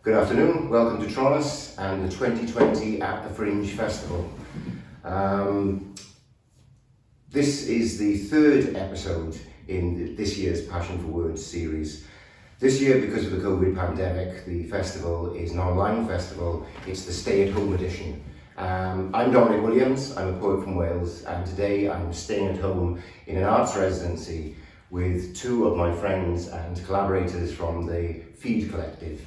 Good afternoon, welcome to Trollus and the 2020 At the Fringe Festival. This is the third episode in this year's Passion for Words series. This year, because of the COVID pandemic, the festival is an online festival. It's the stay-at-home edition. I'm Dominic Williams, I'm a poet from Wales, and today I'm staying at home in an arts residency with two of my friends and collaborators from the Feed Collective.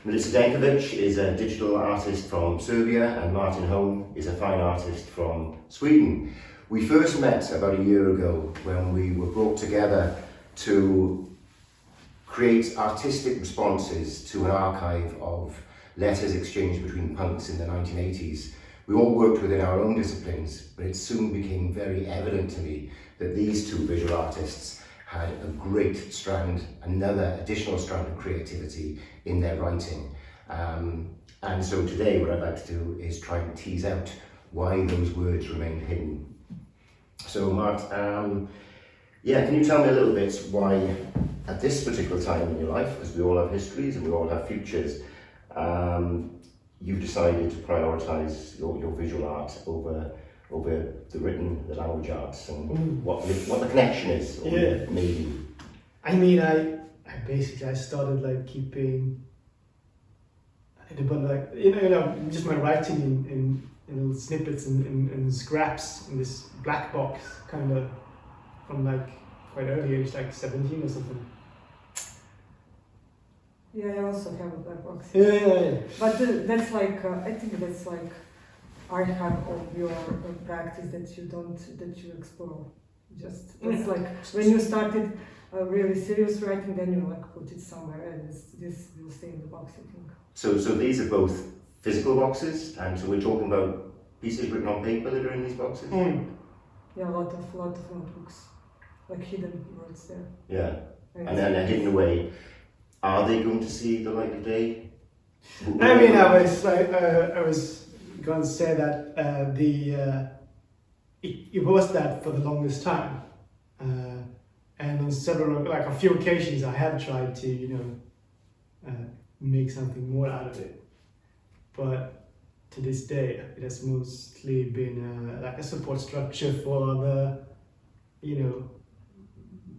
Milica Denković is a digital artist from Serbia, and Martin Holm is a fine artist from Sweden. We first met about a year ago when we were brought together to create artistic responses to an archive of letters exchanged between punks in the 1980s. We all worked within our own disciplines, but it soon became very evident to me that these two visual artists had a great strand, another additional strand of creativity in their writing. And so today what I'd like to do is try and tease out why those words remain hidden. So Mart, can you tell me a little bit why at this particular time in your life, because we all have histories and we all have futures, you've decided to prioritise your visual art over the written, the language arts, and what the connection is, or maybe. I mean, I started like keeping, just my writing in little snippets and scraps in this black box, kind of from like quite early age, like 17 or something. Yeah, I also have a black box. Yeah. But that's like, I think that's like archive of your practice that you explore. Just it's like when you started really serious writing, then you like put it somewhere, and this will stay in the box, I think. So these are both physical boxes, and so we're talking about pieces written on paper that are in these boxes. Yeah, a lot of notebooks, like hidden words there. Yeah, and then they're hidden away. Are they going to see the light of day? I mean, I was going to say that it was that for the longest time, and on a few occasions, I have tried to make something more out of it, but to this day, it has mostly been like a support structure for the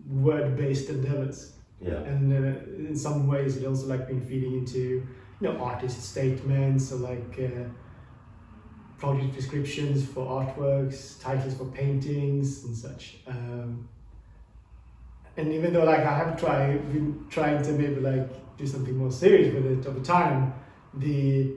word-based endeavors. Yeah. And in some ways, it also like been feeding into artist statements or like project descriptions for artworks, titles for paintings and such. And even though like I have been trying to maybe like do something more serious with it over time, the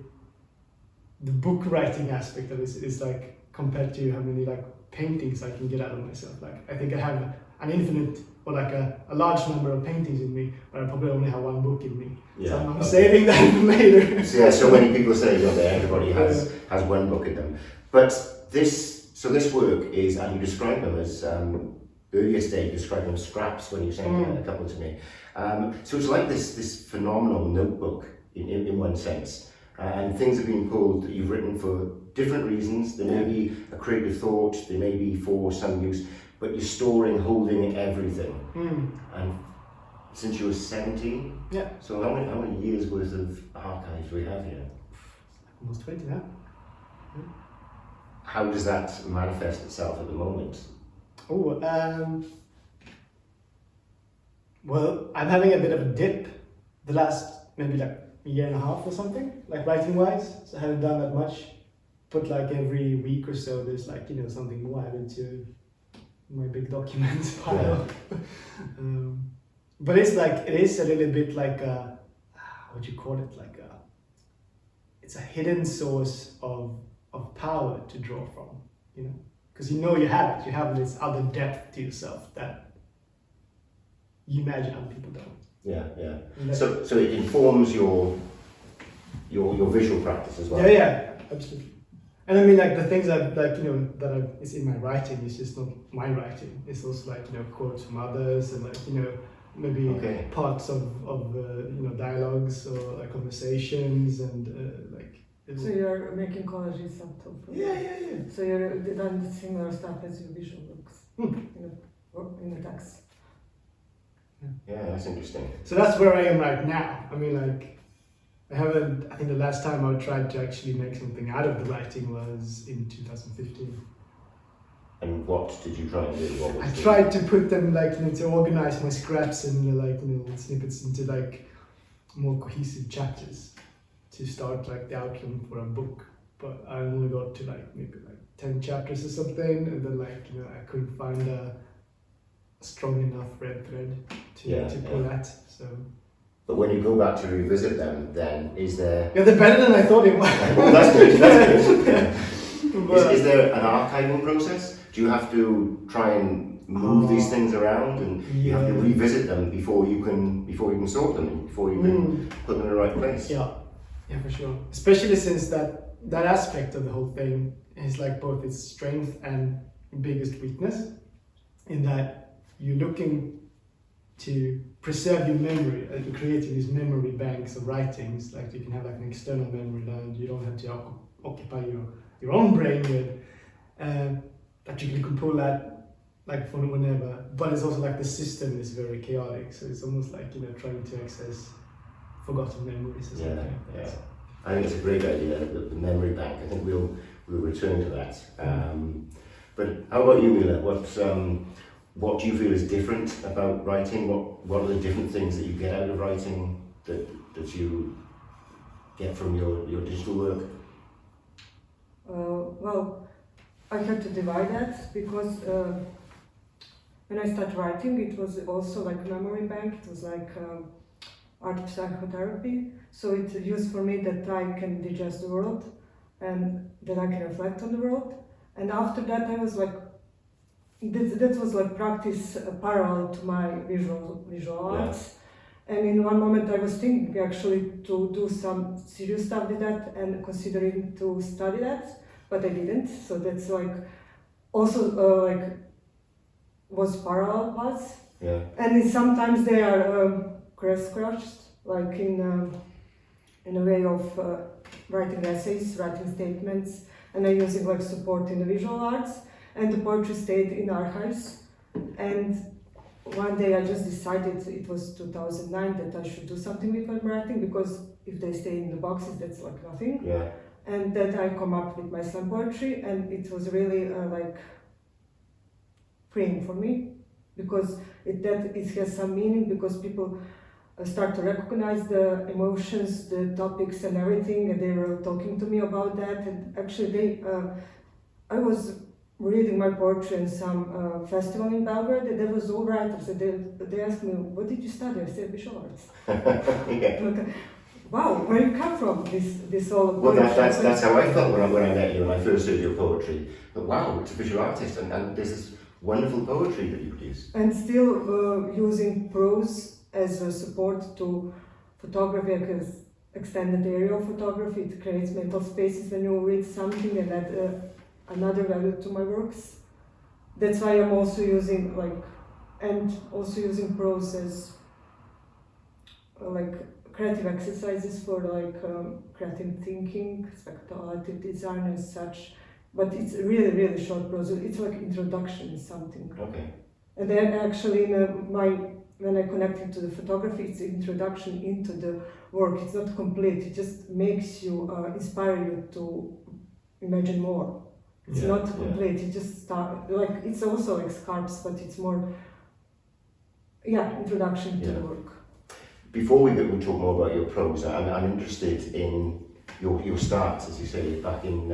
book writing aspect of it is like compared to how many like paintings I can get out of myself. Like I think I have an infinite or like a large number of paintings in me, but I probably only have one book in me. Yeah, so I'm saving that for later. So many people say that everybody has one book in them. But this work is, and you describe them as, earlier today you described them as scraps when you sent a couple to me. So it's like this phenomenal notebook in one sense. And things have been pulled that you've written for different reasons. There may be a creative thought, they may be for some use, but you're holding everything. And since you were 17, so how many years worth of archives do we have here? Almost 20 now. How does that manifest itself at the moment? Well, I'm having a bit of a dip the last maybe like a year and a half or something, like writing wise. So I haven't done that much, but like every week or so there's like something more added to my big documents pile. But it is a little bit like what do you call it, like it's a hidden source of power to draw from, because you have it, you have this other depth to yourself that you imagine other people don't. Yeah. So it informs your visual practice as well. Yeah, absolutely. And I mean, like the things that is in my writing is just not my writing. It's also like quotes from others and like maybe parts of dialogues or like conversations and like. So you're making collages on top of Yeah. So you're done similar stuff as your visual books in the text. Yeah, that's interesting. So that's where I am right now. I mean, like I haven't. I think the last time I tried to actually make something out of the writing was in 2015. And what did you try and do? What was I tried to put them to organize my scraps and snippets into more cohesive chapters to start the outline for a book. But I only got to maybe 10 chapters or something, and then I couldn't find a strong enough red thread to pull at. So. But when you go back to revisit them, then is there? Yeah, they're better than I thought it was. Well, that's good. That's good. Yeah. But, Is there an archiving process? Do you have to try and move these things around, and you have to revisit them before you can sort them, and before you can put them in the right place? Yeah, for sure. Especially since that aspect of the whole thing is both its strength and biggest weakness, in that you're looking to preserve your memory and creating these memory banks of writings. You can have an external memory that you don't have to occupy your own brain with, that you can pull at from whenever. But it's also the system is very chaotic, so it's almost trying to access forgotten memories or something like that. Yeah. I think it's a great idea, the memory bank. I think we'll return to that. But how about you, Mila? What do you feel is different about writing? What are the different things that you get out of writing that you get from your digital work? Well, I had to divide that because when I started writing, it was also memory bank. It was art psychotherapy. So it's used for me that I can digest the world and that I can reflect on the world. And after that, I was that was practice parallel to my visual arts. And in one moment I was thinking actually to do some serious stuff with that and considering to study that, but I didn't. So that's also was parallel paths. Yeah. And sometimes they are crisscrossed, in a way of writing essays, writing statements, and I'm using support in the visual arts. And the poetry stayed in archives. And one day I just decided, it was 2009, that I should do something with my writing, because if they stay in the boxes, that's nothing. Yeah. And that I come up with my slam poetry, and it was really freeing for me, because it has some meaning, because people start to recognize the emotions, the topics and everything, and they were talking to me about that. And actually I was reading my poetry in some festival in Belgrade, and there was all writers, and they asked me, what did you study? I said, visual arts. Yeah. Wow, where you come from, this all Well, that's how I felt when I met you and I first heard your poetry. But wow, it's a visual artist, and there's this wonderful poetry that you produce. And still using prose as a support to photography, because extended aerial photography, it creates mental spaces when you read something, and add another value to my works. That's why I'm also using prose as creative exercises for creative thinking, speculative design and such. But it's really, really short prose. It's introduction to something. Okay. And then actually when I connect it to the photography, it's introduction into the work. It's not complete. It just makes you, inspire you to imagine more. It's not complete. It just start it's also like scarps, but it's more introduction to the work. Before we talk more about your prose, I'm interested in your start, as you say, back in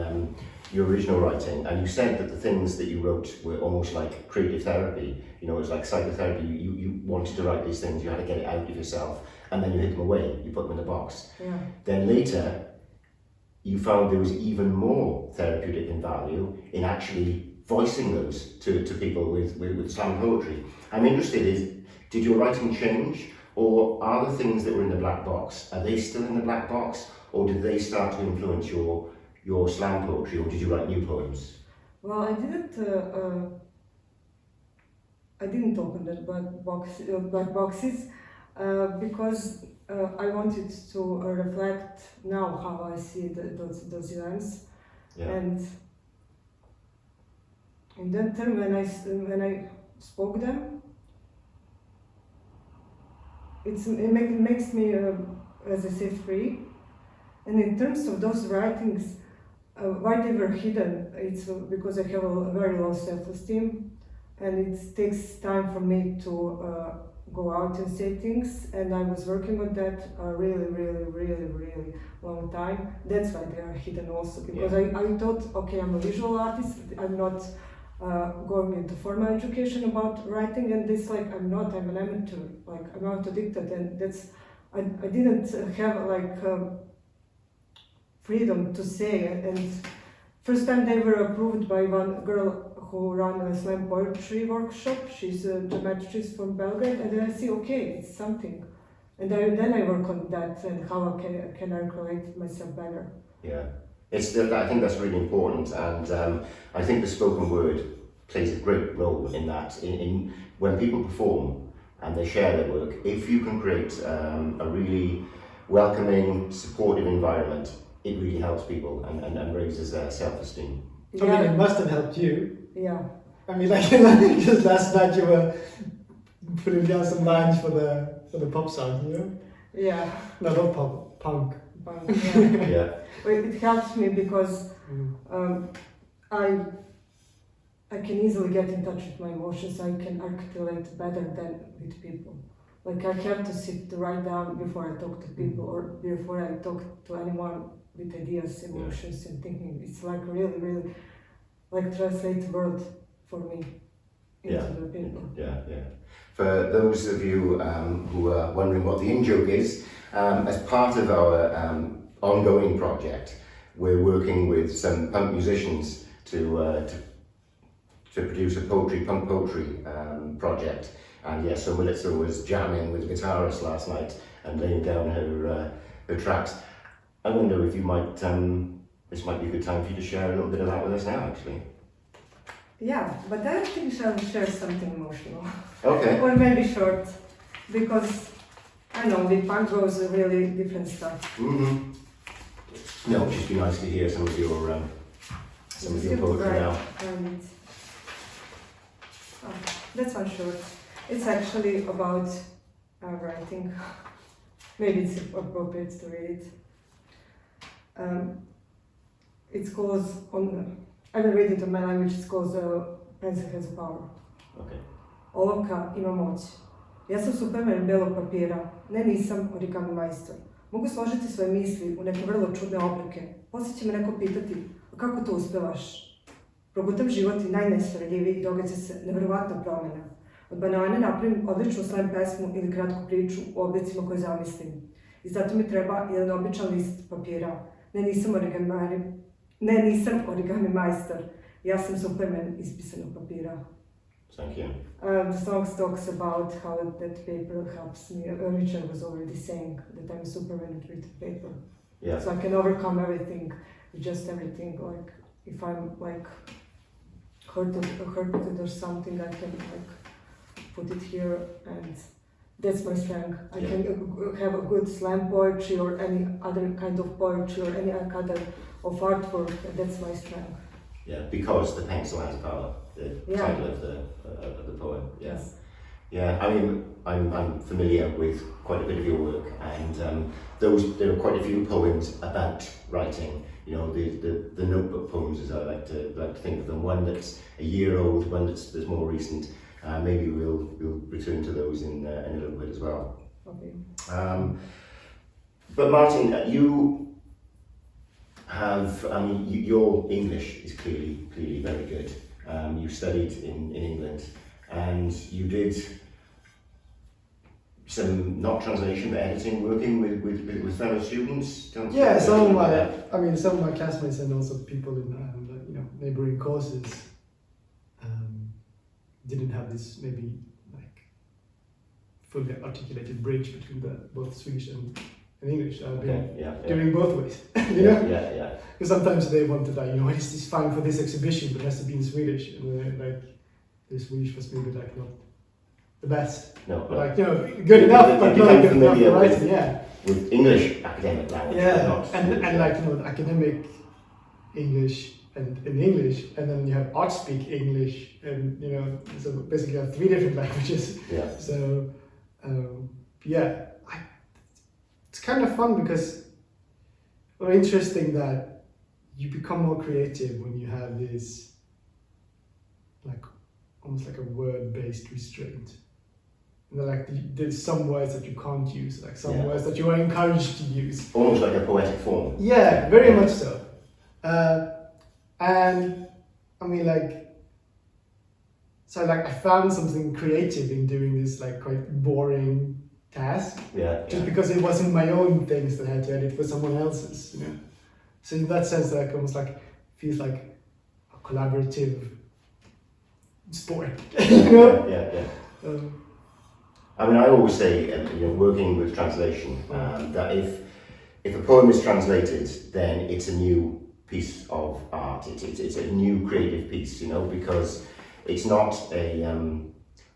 your original writing, and you said that the things that you wrote were almost like creative therapy. It was like psychotherapy. You wanted to write these things, you had to get it out of yourself, and then you hid them away, you put them in a box. Yeah. Then later, you found there was even more therapeutic in value in actually voicing those to people with slam poetry. I'm interested, did your writing change, or are the things that were in the black box, are they still in the black box, or did they start to influence your slam poetry, or did you write new poems? Well, I didn't open the black boxes because I wanted to reflect now how I see those events. Yeah. And in that term, when I spoke them, it makes me, as I say, free, And in terms of those writings, why they were hidden, it's because I have a very low self-esteem, and it takes time for me to go out and say things, and I was working on that a really long time. That's why they are hidden also, because I thought, okay, I'm a visual artist, I'm not going into formal education about writing, and this, like, I'm an amateur, like, I'm autodidactic, and that's, I didn't have, like, freedom to say, and first time they were approved by one girl who ran a slam poetry workshop. She's a dramatist from Belgrade, and then I see, okay, it's something, and then I work on that and how can I create myself better. Yeah, I think that's really important, and I think the spoken word plays a great role in that. In when people perform and they share their work, if you can create a really welcoming, supportive environment, it really helps people and raises their self-esteem. I mean, it must have helped you. Yeah. I mean, like just last night you were putting down some lines for the pop song, you know? Yeah. No, not pop, punk. Yeah. Yeah. Well, it helps me because I can easily get in touch with my emotions. I can articulate better than with people. Like, I have to sit to write down before I talk to people or before I talk to anyone with ideas, emotions, and thinking. It's like really like translate the word for me into the people. Yeah. For those of you who are wondering what the in-joke is, as part of our ongoing project, we're working with some punk musicians to produce a punk poetry project. And yes, so Milica was jamming with a guitarist last night and laying down her tracks. I wonder if you might, this might be a good time for you to share a little bit of that with us now, actually. Yeah, but I think I'll share something emotional. Okay. Or maybe short, because I know with punk goes really different stuff. Mm-hmm. No, it'd just be nice to hear some of your poetry now. And that's one short. It's actually about writing. Maybe it's appropriate to read it. It's called, I will read it in my language, it's called Pencil Has Power. Okay. Olovka ima moć. Ja sam Superman belog papira, ne nisam origami majstor. Mogu složiti svoje misli u neke vrlo čudne oblike. Poslije će me neko pitati, a kako to uspevaš? Progutam život i najnesvarljiviji i događa se nevjerovatna promjena. Od banane napravim odličnu slam pesmu ili kratku priču u oblicima koje zamislim. I zato mi treba jedan običan list papira. Ne nisam origami majstor. Ja sam Superman ispisanog papira. Thank you. The song talks about how that paper helps me. Richard was already saying that I'm Superman with written paper. Yeah. So I can overcome everything, just everything. Like if I'm like hurt or something, I can like put it here, and that's my strength. I can have a good slam poetry or any other kind of poetry or any kind of artwork. And that's my strength. Yeah, because the pencil has power. The title of the poem. Yeah. Yes. Yeah. I mean, I'm familiar with quite a bit of your work, and there are quite a few poems about writing. You know, the notebook poems, as I like to think of them. One that's a year old, one that's more recent. Maybe we'll return to those in a little bit as well. Okay. But Martin, you have, I mean, your English is clearly very good. You studied in England, and you did some not translation but editing, working with fellow students. Yeah, some of my classmates and also people in neighboring courses didn't have this maybe like fully articulated bridge between both Swedish and English. I've been doing both ways. you know? Yeah. Because sometimes they wanted like, is this fine for this exhibition, but it has to be in Swedish, and like the Swedish was maybe like not the best. No, but like good enough, but not good enough for writing. With English academic language. Yeah, and like academic English and in English, and then you have art speak English, and so basically you have 3 different languages. Yeah. So it's kind of fun because or interesting that you become more creative when you have this, like, almost like a word-based restraint. And then, like, there's some words that you can't use, like some words that you are encouraged to use. Almost like a poetic form. Yeah, very much so. And I mean, like, so like I found something creative in doing this like quite boring task. Just because it wasn't my own things that I had to edit for someone else's, you know. So in that sense, like almost like feels like a collaborative sport. You know? I mean, I always say, working with translation, that if a poem is translated, then it's a new piece of art. It's a new creative piece, because it's not a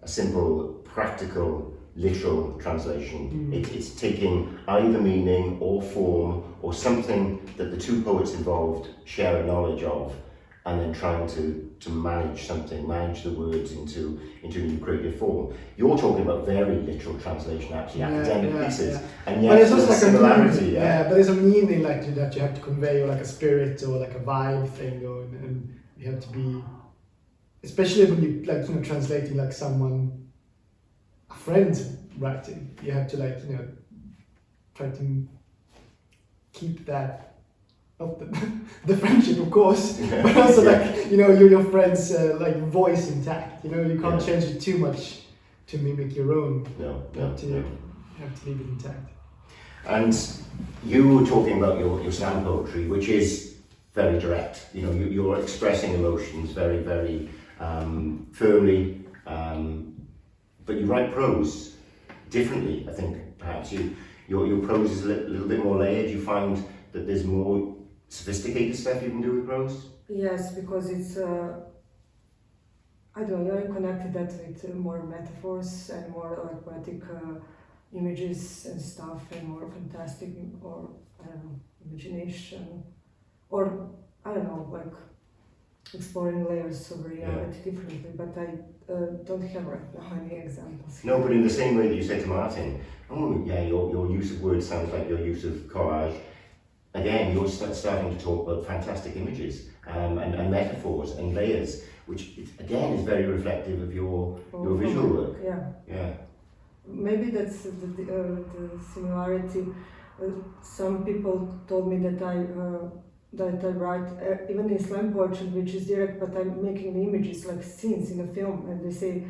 simple, practical, literal translation. It's taking either meaning or form or something that the two poets involved share a knowledge of, and then trying to manage the words into a new creative form. You're talking about very literal translation, actually, academic pieces, and yet there's a similarity. But there's a meaning like that you have to convey, or like a spirit, or like a vibe thing, and you have to be, especially when you translating like someone, a friend's writing, you have to try to keep that. Of the friendship, of course, but also your friend's voice intact. You can't change it too much to mimic your own. You have to leave it intact. And you were talking about your slam poetry, which is very direct. You're expressing emotions very, very firmly, but you write prose differently. I think perhaps your prose is a little bit more layered. You find that there's more sophisticated stuff you can do with prose? Yes, because it's, I don't know, I connected that with more metaphors and more like poetic images and stuff, and more fantastic, or I don't know, imagination, or I don't know, like exploring layers of reality differently, but I don't have right now any examples. No, but in the same way that you said to Martin, your use of words sounds like your use of collage. Again, you're starting to talk about fantastic images and metaphors and layers, which again is very reflective of your visual work. Yeah. Maybe that's the similarity. Some people told me that I write even in slam poetry, which is direct, but I'm making images like scenes in a film, and they say,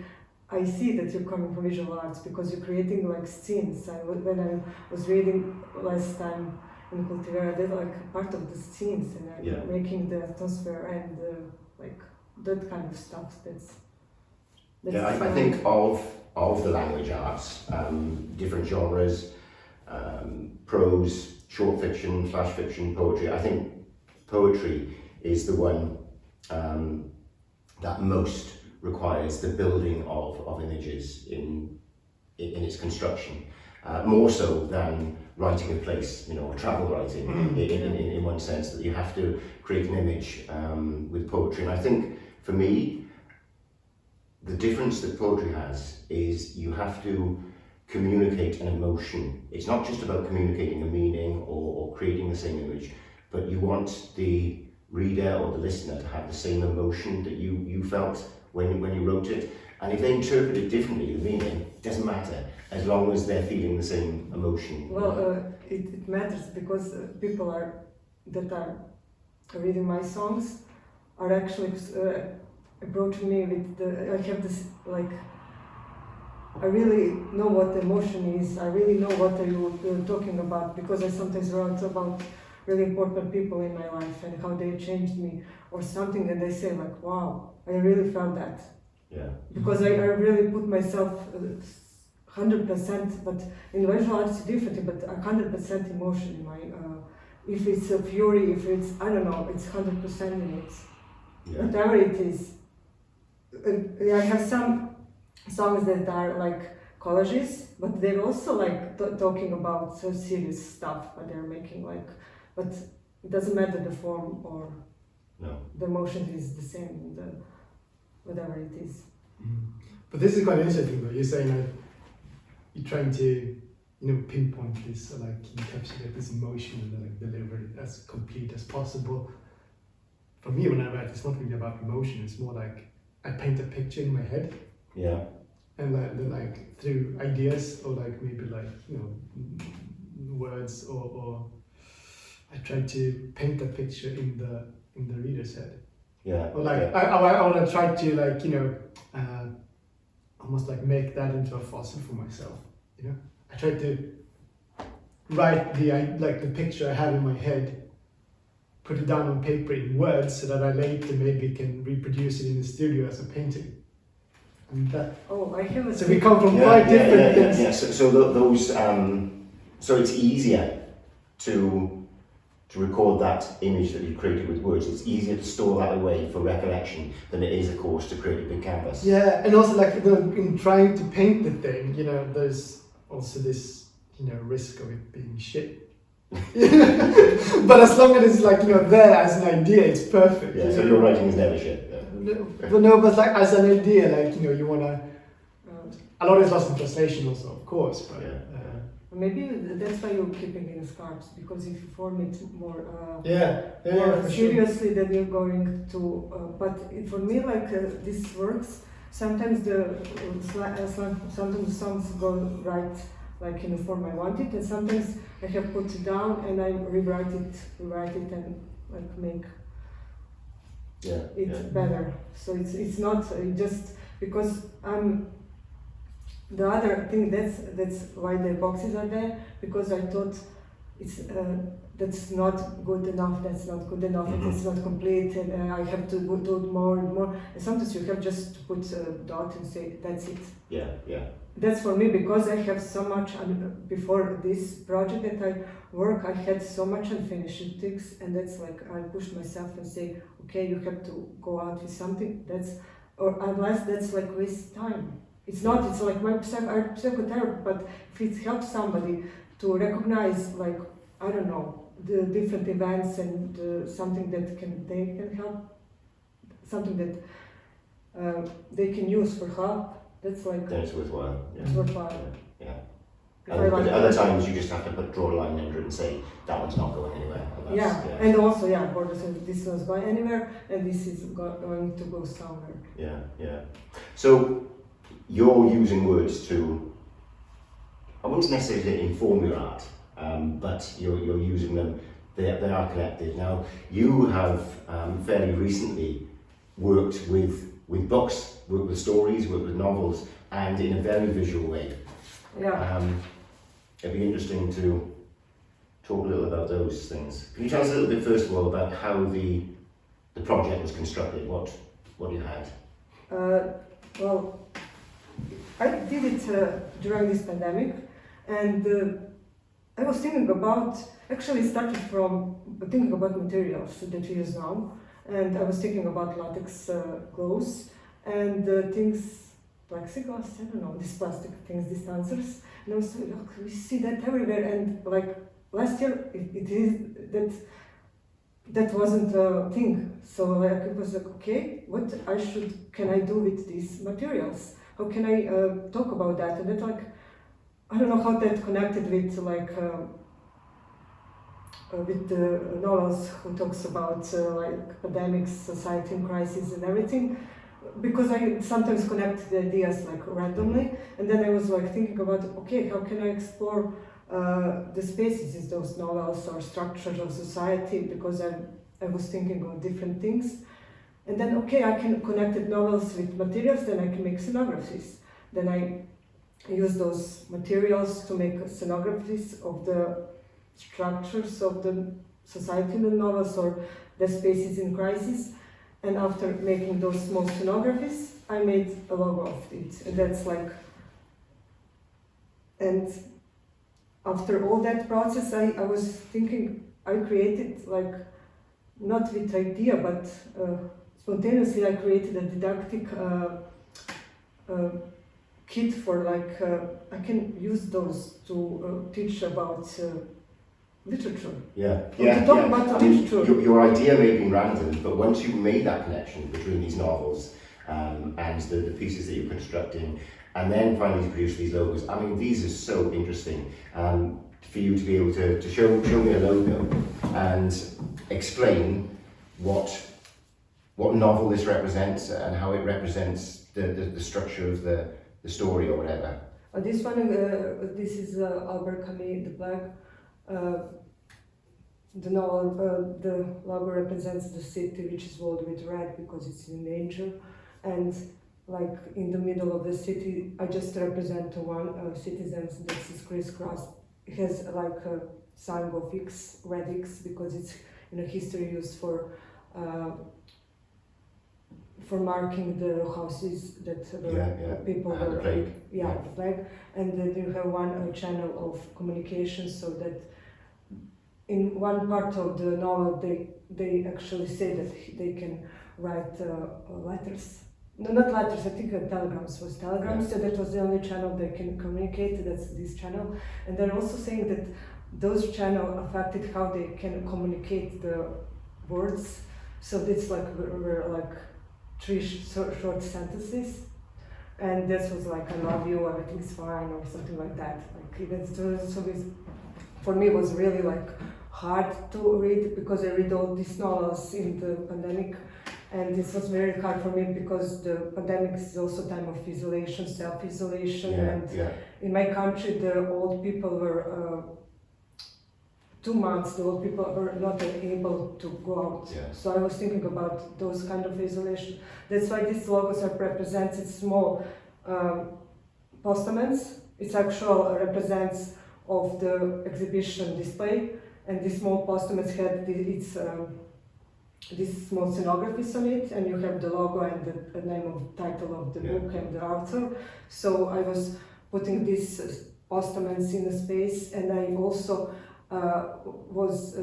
I see that you're coming from visual arts because you're creating like scenes. When I was reading last time in Cultivar, I did like part of the scenes, and I'm making the atmosphere and like that kind of stuff. I think of the language arts, different genres, prose, short fiction, flash fiction, poetry. I think poetry is the one that most requires the building of images in its construction, more so than writing a place, or travel writing in one sense, that you have to create an image with poetry. And I think for me, the difference that poetry has is you have to communicate an emotion. It's not just about communicating a meaning or creating the same image, but you want the reader or the listener to have the same emotion that you felt when you wrote it. And if they interpret it differently, the meaning doesn't matter, as long as they're feeling the same emotion. Well, it matters, because people that are reading my songs are actually approaching me with I have this, like, I really know what the emotion is, I really know what you're talking about, because I sometimes write about really important people in my life and how they changed me, or something, and they say like, wow, I really felt that. Because I really put myself 100%, but in visual arts it's different, but 100% emotion in my, if it's a fury, if it's, I don't know, it's 100% in it. Whatever it is. I have some songs that are like collages, but they're also like talking about so serious stuff, but they're making like, but it doesn't matter the form or the emotion is the same, whatever it is. But this is quite interesting, though. You're saying that you're trying to, pinpoint this or like encapsulate this emotion and then like deliver it as complete as possible. For me, when I write, it's not really about emotion. It's more like I paint a picture in my head. Yeah. And then like through ideas or like maybe like words or I try to paint a picture in the reader's head. Yeah. Or like yeah. I want to try to like almost like make that into a fossil for myself. I try to write the picture I have in my head, put it down on paper in words so that I later maybe can reproduce it in the studio as a painting. And that, I have a so we come from quite different things. Yeah. So those so it's easier to record that image that you created with words. It's easier to store that away for recollection than it is, of course, to create a big canvas. Yeah, and also like in trying to paint the thing, there's also this risk of it being shit. But as long as it's like there as an idea, it's perfect. Yeah. So your writing is never shit. But like as an idea, like you wanna. A lot is lost in translation, also, of course. But maybe that's why you're keeping in scarps, because if you form it more for seriously, then you're going to. But for me, like this works. Sometimes sometimes the songs go right, like in the form I want it, and sometimes I have put it down and I rewrite it, and like make it better. So it's not just because I'm. The other thing that's why the boxes are there, because I thought it's that's not good enough. That's not good enough. Mm-hmm. It's not complete, and I have to do it more and more. And sometimes you have just to put a dot and say that's it. Yeah. That's for me, because I have so much. Before this project that I work, I had so much unfinished things, and that's like I push myself and say, okay, you have to go out with something. Or unless that's like waste time. It's not. It's like my psychotherapy, but if it helps somebody to recognize, like I don't know, the different events and something that they can help, something that they can use for help. That's like. Then it's worthwhile. Yeah. It's worthwhile. Yeah. But other times you just have to draw a line under it and say that one's not going anywhere. And also borders. This one's going anywhere, and this is going to go somewhere. Yeah. So. You're using words to, I wouldn't necessarily say inform your art, but you're using them, they are connected. Now, you have fairly recently worked with books, worked with stories, worked with novels, and in a very visual way. Yeah. It'd be interesting to talk a little about those things. Can you tell us a little bit, first of all, about how the project was constructed, what you had? Well, I did it during this pandemic, and I was thinking about, actually started from thinking about materials that we use now, and I was thinking about latex clothes and things, plexiglass, I don't know, these plastic things, these answers, and I was like, look, we see that everywhere, and like last year it is that wasn't a thing, so like it was like, okay, what can I do with these materials? How can I talk about that? And that, like, I don't know how that connected with like with the novels who talks about like pandemics, society in crisis, and everything. Because I sometimes connect the ideas like randomly, and then I was like thinking about, okay, how can I explore the spaces in those novels or structures of society? Because I was thinking of different things. And then, okay, I can connect novels with materials, then I can make scenographies. Then I use those materials to make scenographies of the structures of the society in the novels or the spaces in crisis. And after making those small scenographies, I made a logo of it. And that's like, and after all that process, I was thinking, I created like, not with idea, but spontaneously I created a didactic kit for like, I can use those to teach about literature. To talk about literature. Your idea may have been random, but once you made that connection between these novels and the pieces that you're constructing, and then finally to produce these logos. I mean, these are so interesting. For you to be able to show me a logo and explain what novel this represents and how it represents the structure of the story or whatever. This one, this is Albert Camus, The Plague. The novel, the logo represents the city, which is walled with red because it's in danger, and like in the middle of the city, I just represent one citizen that is crisscross. It has like a sign of X, red X, because it's in a history used for marking the houses that people were the plague. The plague, and then you have one channel of communication, so that in one part of the novel they actually say that they can write letters. No, not letters, I think telegrams was telegrams, so that was the only channel they can communicate, that's this channel. And they're also saying that those channels affected how they can communicate the words. So it's like, were like 3 short sentences. And this was like, I love you, everything's fine, or something like that. Like, for me, it was really like hard to read, because I read all these novels in the pandemic. And this was very hard for me because the pandemic is also a time of isolation, self-isolation. In my country, the old people were 2 months. The old people were not able to go out. So I was thinking about those kind of isolation. That's why these logos are represented small postments. It's actual represents of the exhibition display, and these small postments had this small scenographies on it, and you have the logo and the name of title of the book and the author. So I was putting these postments in a space, and I also was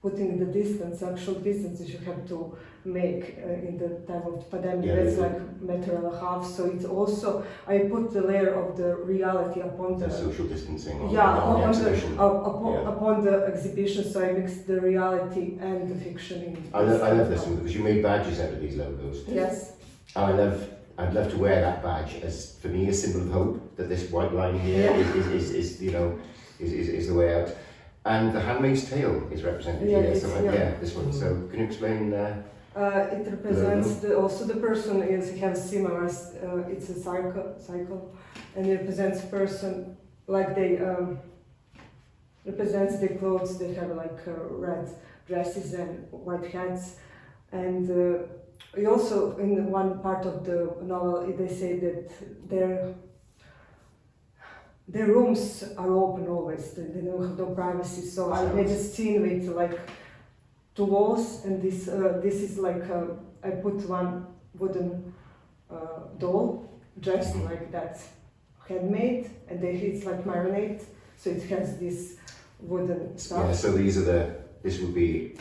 putting the distance, actual distances you have to make in the time of the pandemic. That's like 1.5 meters. So it's also, I put the layer of the reality upon the social distancing. Upon the exhibition. So I mixed the reality and the fiction. I love this one because you made badges out of these logos. Yes. And I'd love to wear that badge as, for me, a symbol of hope that this white line here is the way out. And the Handmaid's Tale is represented here. This one. So can you explain? It represents also the person is has similar. It's a cycle, and it represents person like they represents the clothes. They have like red dresses and white hats, and we also in one part of the novel they say that their rooms are open always. They don't have no privacy. So I made a scene with like 2 walls, and this is like I put one wooden doll dressed like that, handmade, and it's like marinade. So it has this wooden stuff. Yeah. So this would be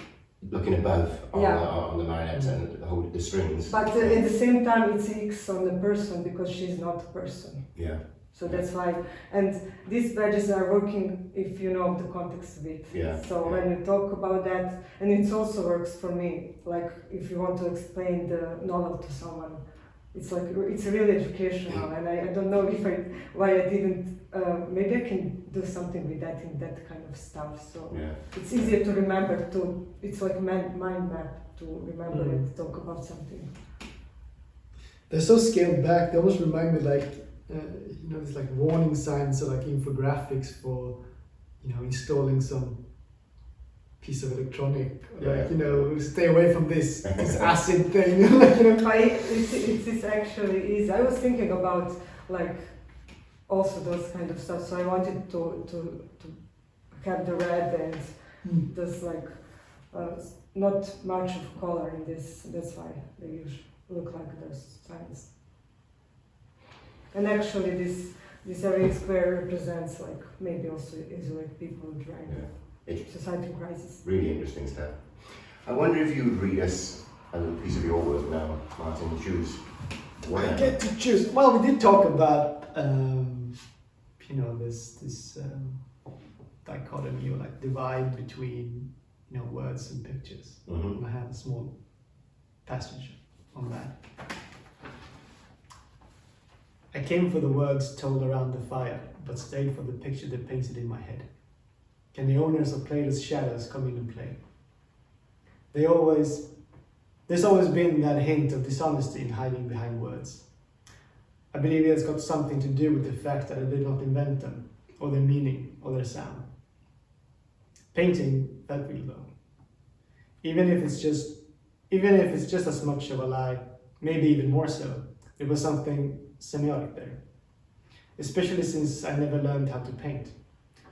looking above on the marionette and hold the strings. But at the same time, it's X on the person because she's not a person. Yeah. So that's why, and these badges are working if you know the context of it. So when you talk about that, and it also works for me, like if you want to explain the novel to someone, it's like, it's really educational, and I don't know why I didn't, maybe I can do something with that in that kind of stuff. So it's easier to remember it's like a mind map to remember and talk about something. They're so scaled back, they almost remind me like, it's like warning signs or like infographics for, installing some piece of electronic, stay away from this acid thing. It actually is. I was thinking about like also those kind of stuff. So I wanted to have the red and there's like not much of color in this. That's why they usually look like those signs. And actually this area square represents like maybe also isolate people during society crisis. Really interesting stuff. I wonder if you would read us a little piece of your work now, Martin. Choose. I get to choose. Well, we did talk about this dichotomy or like divide between words and pictures. And I have a small passage on that. I came for the words told around the fire, but stayed for the picture they painted in my head. Can the owners of playless shadows come in and play? There's always been that hint of dishonesty in hiding behind words. I believe it has got something to do with the fact that I did not invent them, or their meaning, or their sound. Painting felt real though. Even if it's just as much of a lie, maybe even more so, there was something semiotic there. Especially since I never learned how to paint.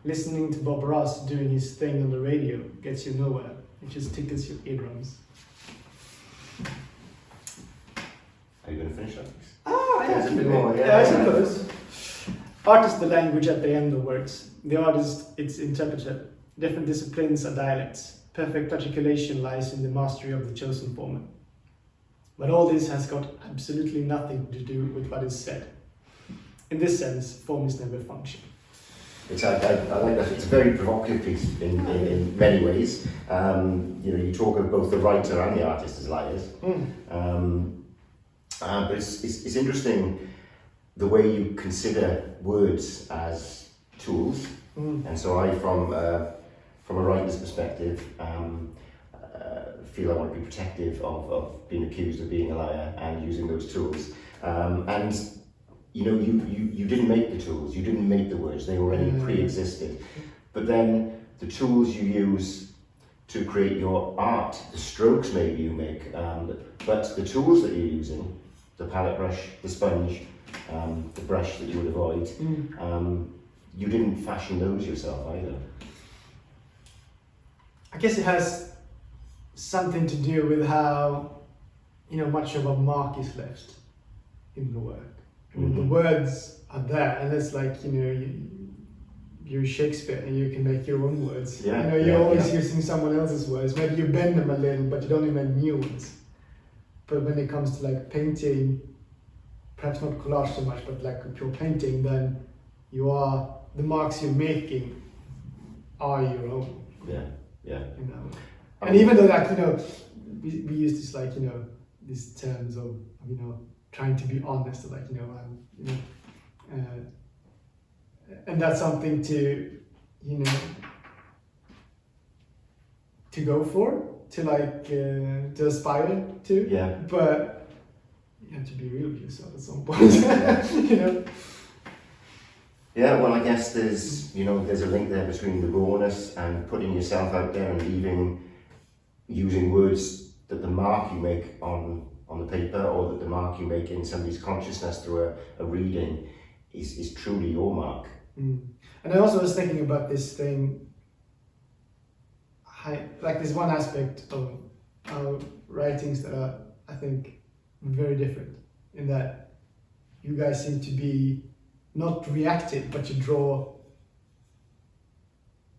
Listening to Bob Ross doing his thing on the radio gets you nowhere. It just tickles your eardrums. Are you going to finish that? Yeah, a bit more. I suppose. Art is the language at the end of words. The artist, its interpreter. Different disciplines are dialects. Perfect articulation lies in the mastery of the chosen format. But all this has got absolutely nothing to do with what is said. In this sense, form is never function. I like that. It's a very provocative piece in many ways. You talk of both the writer and the artist as liars. But it's interesting the way you consider words as tools. And so I, from a writer's perspective, feel I want to be protective of being accused of being a liar and using those tools. And you didn't make the tools, you didn't make the words, they already pre-existed. But then the tools you use to create your art, the strokes maybe you make, but the tools that you're using, the palette brush, the sponge, the brush that you would avoid, you didn't fashion those yourself either. I guess it has something to do with how much of a mark is left in the work. I mean, the words are there, and it's like you're Shakespeare and you can make your own words. You're always using someone else's words. Maybe you bend them a little, but you don't invent new ones. But when it comes to like painting, perhaps not collage so much, but like pure painting, then the marks you're making are your own. Yeah. And even though we use this these terms of trying to be honest, and that's something to to go for, to aspire to. Yeah. But you have to be real with yourself at some point. Yeah, well, I guess there's a link there between the rawness and putting yourself out there and using words that the mark you make on the paper, or that the mark you make in somebody's consciousness through a reading is truly your mark. And I also was thinking about this thing, like this one aspect of our writings that are, I think, very different, in that you guys seem to be not reactive, but you draw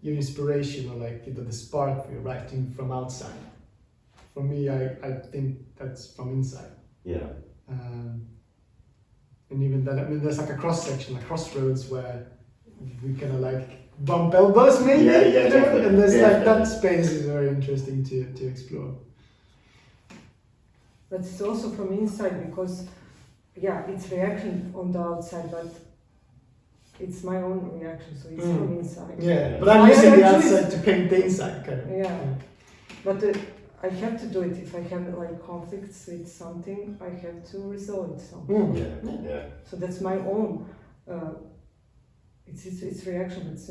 your inspiration, or the spark for your writing from outside. For me, I think that's from inside. Yeah. And even then, I mean, there's like a cross-section, a crossroads where we kind of bump elbows maybe. Yeah, definitely. And there's that space is very interesting to explore. But it's also from inside, because it's reaction on the outside, but it's my own reaction, so it's from inside. Yeah, but I'm using the outside to paint the inside, kind of. Yeah, but I have to do it if I have conflicts with something. I have to resolve something. Yeah. So that's my own. It's reaction. It's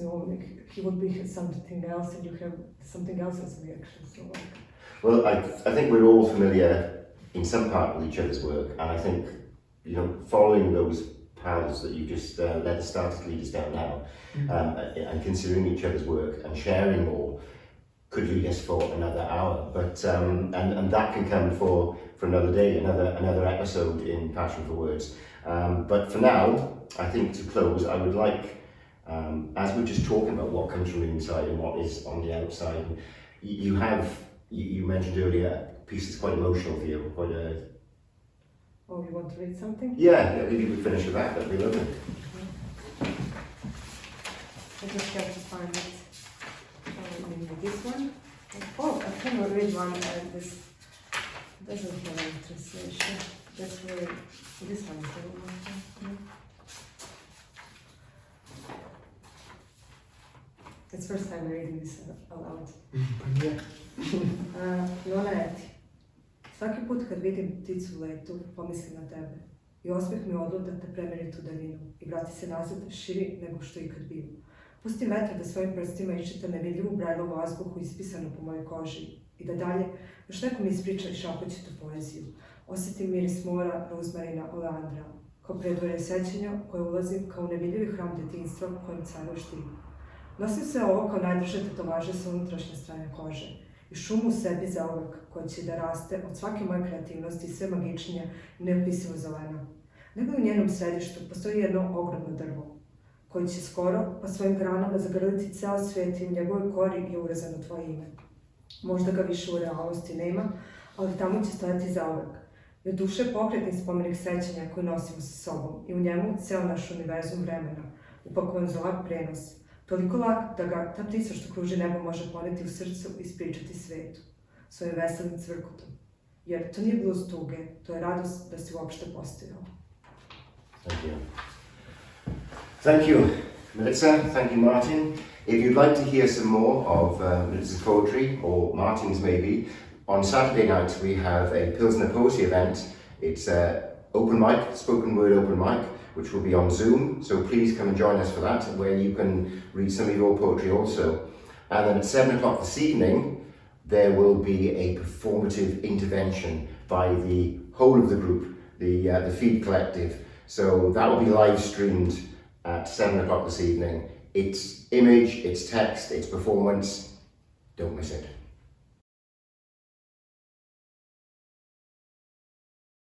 he would be something else, and you have something else as a reaction. So Well, I think we're all familiar in some part with each other's work, and I think following those paths that you just started to lead us down now, and considering each other's work and sharing more could lead us for another hour. But and that can come for another day, another episode in Passion for Words. But for now, I think to close, I would like, as we're just talking about what comes from the inside and what is on the outside, you mentioned earlier a piece that's quite emotional for you, quite a. Oh, you want to read something? Yeah, if you could finish with that, that'd be lovely. I just have to find it. Maybe this one. Oh, I can read one. doesn't have any translation. That's where this one is the one. It's first time reading this aloud. Ivana Eti. Svaki put kad vidim pticu u letu, pomislim na tebe. I osmeh mi odluda te premeri tu daljinu i vrati se nazad širi nego što ikad bio. Pustim vetar da svojim prstima iščita nevidljivu Brajlovu azbuku ispisanu po mojoj koži i da dalje još nekom ispriča i šapućitu poeziju. Osjetim miris mora, ruzmarina, oleandra, kao predvorje sećanja u koje ulazim kao u nevidljivi hram detinjstva u kojem caruje štim. Nosim sve ovo kao najdrže tetovaže sa unutrašnje strane kože i šumu u sebi zauvek koja će da raste od svake moje kreativnosti i sve magičnije i neopisivo zeleno. Nego u njenom središtu postoji jedno ogromno drvo, koji će skoro pa svojim granama zagrliti ceo svijet i u njegovoj kori je urezano tvoje ime. Možda ga više u realnosti nema, ali tamo će stojati zauvek. I od duše pokretni spomenik sećanja koji nosimo sa sobom i u njemu ceo naš univerzum vremena, upakovan za lak prenos. Toliko lak da ga ta ptica što kruži nebo može poneti u srcu i ispričati svetu, svojim veselim cvrkutom. Jer to nije blues tuge, to je radost da si uopšte postojao. Thank you. Thank you, Milica. Thank you, Martin. If you'd like to hear some more of Milica's poetry, or Martin's maybe, on Saturday night we have a Pilsner Poetry event. It's an open mic, spoken word open mic, which will be on Zoom, so please come and join us for that, where you can read some of your poetry also. And then at 7 o'clock this evening, there will be a performative intervention by the whole of the group, the Feed Collective. So that will be live streamed at 7 o'clock this evening. It's image, it's text, it's performance. Don't miss it.